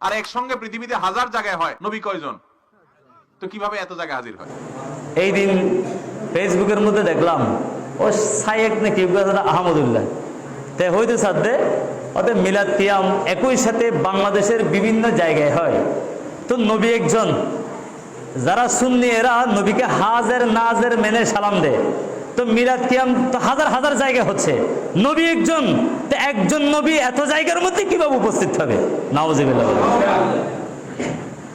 আর একসঙ্গে পৃথিবীতে 1000 জায়গায় হয়, নবী কয়জন? তো কিভাবে এত জায়গায় হাজির হয়? এই দিন ফেসবুকের মধ্যে দেখলাম ও সাইয়েক নাকি আহমদুল্লাহ তে হইতে সাথে ওদের মিলাদ কিয়াম একই সাথে বাংলাদেশের বিভিন্ন জায়গায় হয়। তো নবী একজন, যারা সুন্নি এরা নবীকে হাজের নাজের মেনে সালাম দেয়। তো মিলাদ কিয়াম তো হাজার হাজার জায়গায় হচ্ছে, নবী একজন, তো একজন নবী এত জায়গার মধ্যে কিভাবে উপস্থিত হবে? নাউজুবিল্লাহ।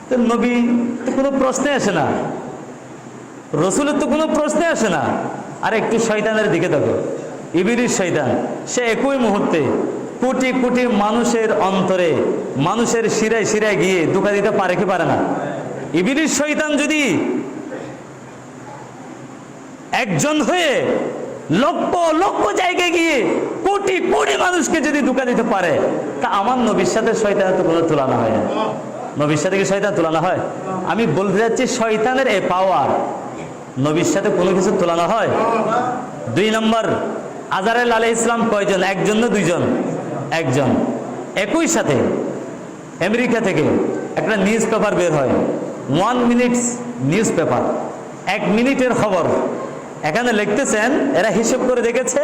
তো নবী তো কোনো প্রশ্নে আসে না, রসুলের তো কোনো প্রশ্নে আসে না। আর একটু শয়তানের দিকে দেখো, ইবলিস শয়তান, সে একই মুহূর্তে কোটি কোটি মানুষের অন্তরে, মানুষের শিরায় শিরায় গিয়ে ধোঁকা দিতে পারে কি পারে না? ইবলিস শয়তান যদি একজন হয়ে লক্ষ লক্ষ জায়গায় গিয়ে কোটি কোটি মানুষকে যদি ধোঁকা দিতে পারে, তা আমার নবীর সাথে শয়তানের তো কোনো তুলনা হয় না। নবীর সাথে কি শয়তান তুলনা হয়? আমি বলতে যাচ্ছি শয়তানের এই পাওয়ার নবীর সাথে কোনো কিছু তুলনা হয়? 2 নম্বর, আজরাইল আলাইহিস সালাম কয়জন? একজন না দুইজন? একজন। একই সাথে আমেরিকা থেকে একটা নিউজ পেপার বের হয়, 1 মিনিটস নিউজ পেপার, 1 মিনিটের খবর। এখানে লিখতেছেন এরা হিসেব করে দেখেছে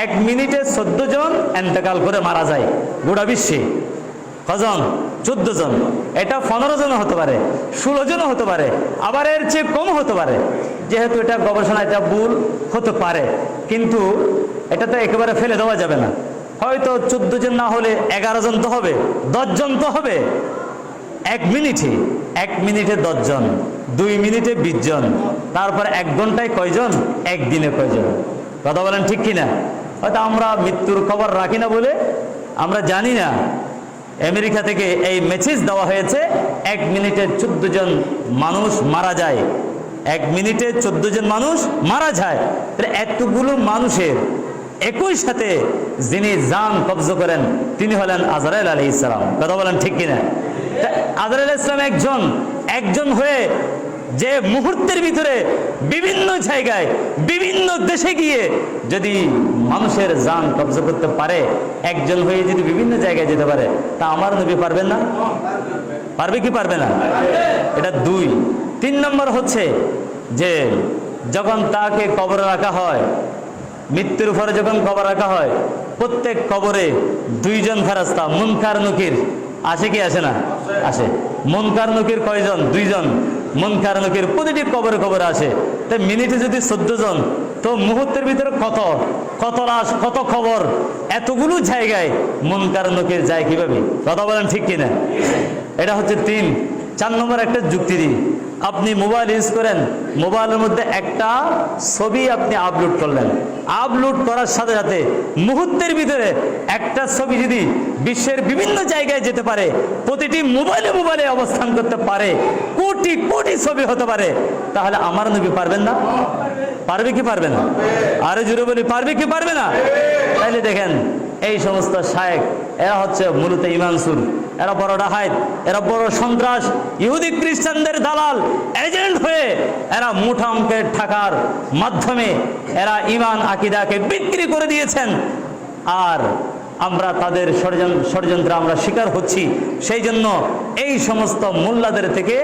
1 মিনিটে 14 জন এন্তেকাল করে মারা যায় গোটা বিশ্বে। কজন? 14 জন। এটা 15 জন হতে পারে, 16 জন হতে পারে, আবার এর চেয়ে কম হতে পারে। যেহেতু এটা গবেষণা, এটা ভুল হতে পারে, কিন্তু এটা তো একেবারে ফেলে দেওয়া যাবে না। হয়তো 14 জন না হলে 11 জন তো হবে, 10 জন তো হবে। 1 মিনিটে 10 জন, 2 মিনিটে 20 জন, তারপর 1 ঘন্টায় কয়জন? একদিনে কয়জন? কথা বলেন ঠিক কিনা? হয়তো আমরা মৃত্যুর খবর রাখি না বলে আমরা জানি না। আমেরিকা থেকে এই মেসেজ দেওয়া হয়েছে 1 মিনিটে 14 জন মানুষ মারা যায়। 1 মিনিটে 14 জন মানুষ মারা যায়। তাহলে এতগুলো মানুষের একই সাথে যিনি জান কবজ করেন তিনি হলেন আজরাইল আলাইহিস সালাম। কথা বলেন ঠিক কিনা? আজরাইল আলাইহিস সালাম একজন হয়ে যে মুহূর্তের ভিতরে বিভিন্ন জায়গায় বিভিন্ন দেশে গিয়ে যদি মানুষের জান কবজ করতে পারে, একজন হয়ে যদি বিভিন্ন জায়গায় যেতে পারে, তা আমার নবী পারবেন না? পারবে কি পারবে না? এটা 2। 3 নম্বর হচ্ছে যে যখন তাকে কবরে রাখা হয়, মৃত্যুর উপরে যখন কবর রাখা হয়, প্রত্যেক কবরে 2 জন ফেরেশতা মুনকার নকির আসে কি আসে না? আসে। মুনকার নকির কয়জন? 2 জন। মুনকার নকির প্রতিটি কবরে কবরে আসে। তাই মিনিটে যদি 14 জন, তো মুহূর্তের ভিতরে কত কত লাশ, কত খবর, এতগুলো জায়গায় মুনকার নকির যায় কিভাবে? কথা বলেন ঠিক কিনা? এটা হচ্ছে 3। 4 নম্বর একটা যুক্তি দিই। আপনি মোবাইল ইউজ করেন, মোবাইলের মধ্যে একটা ছবি আপনি আপলোড করলেন, আপলোড করার সাথে সাথে মুহূর্তের ভিতরে একটা ছবি যদি বিশ্বের বিভিন্ন জায়গায় যেতে পারে, প্রতিটি মোবাইলে মোবাইলে অবস্থান করতে পারে, কোটি কোটি ছবি হতে পারে, তাহলে আমার নবী পারবেন না? পারবে কি পারবে না? আরে জুড়ে বলি, পারবে কি পারবে না? তাইলে দেখেন এই সমস্ত শায়েখ এরা হচ্ছে মূলত ইমানসুর, এরা বড় ডাহাত, এরা বড় সন্ত্রাস, ইহুদি খ্রিস্টানদের দালাল এজেন্ট হয়ে এরা মুঠা অঙ্কের টাকার মাধ্যমে এরা ইমান আকিদাকে বিক্রি করে দিয়েছেন। আর আমরা তাদের ষড়যন্ত্রে আমরা শিকার হচ্ছি। সেই জন্য এই সমস্ত মোল্লাদের থেকে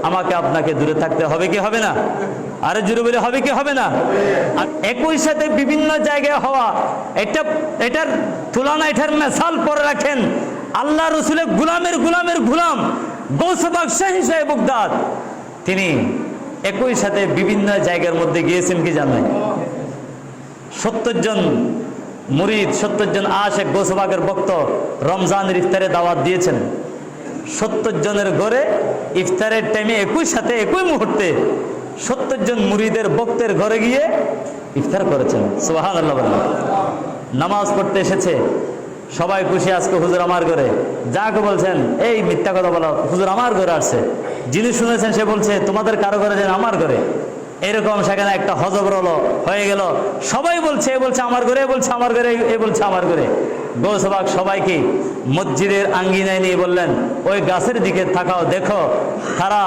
আমাকে আপনাকে দূরে থাকতে হবে কি হবে না? আরে জুড়ে বলে হবে কি হবে না? আর একই সাথে বিভিন্ন জায়গায় হওয়া, এটার তুলনা, এটার মেসাল পরে রাখেন আল্লাহ রসুলের গুলামের গুলামের গুলাম গৌস পাক শাহী সাহেব বাগদাদ, তিনি একই সাথে বিভিন্ন জায়গার মধ্যে গিয়েছেন কি জানেন? 70 জন মুরিদ, 70 জন আশেক গৌস পাকের ভক্ত রমজানের ইফতারে দাওয়াত দিয়েছেন। 70 জনের ঘরে ইফতারের টাইমে একই সাথে একই মুহূর্তে 70 জন মুরিদের ভক্তের ঘরে গিয়ে ইফতার করেছেন। সুবহানাল্লাহ। নামাজ পড়তে এসেছে, সবাই খুশি, আজকে হুজুর আমার ঘরে। যাকে বলছেন এই মিথ্যা কথা বলা, হুজুর আমার ঘরে আসছে। যিনি শুনেছেন সে বলছে তোমাদের কারো ঘরে যেন আমার ঘরে। এরকম সেখানে একটা হজবরল হয়ে গেল। সবাই বলছে, এ বলছে আমার ঘরে, এ বলছে আমার ঘরে, এ বলছে আমার ঘরে। গৌসবাক সবাইকে মসজিদের আঙ্গিনায় নিয়ে বললেন, ওই গাছের দিকে তাকাও, দেখো। তারা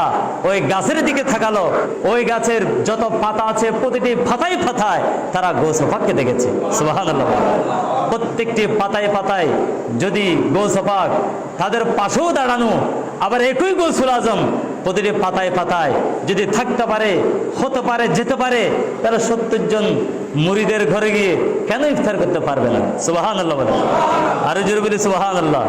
ওই গাছের দিকে তাকালো, ওই গাছের যত পাতা আছে প্রতিটি পাতায় পাতায় তারা গৌসপাককে দেখেছে। সুবহানাল্লাহ। প্রত্যেকটি পাতায় পাতায় যদি গৌসপাক তাদের পাশেও দাঁড়ানো, আবার একই গৌসুল আজম প্রতিটি পাতায় পাতায় যদি থাকতে পারে, হতে পারে, যেতে পারে, তারা 70 জন মুরিদের ঘরে গিয়ে কেন ইফতার করতে পারবে না? সুবহানাল্লাহ বলে। আরো জোরে বলি সুবহানাল্লাহ।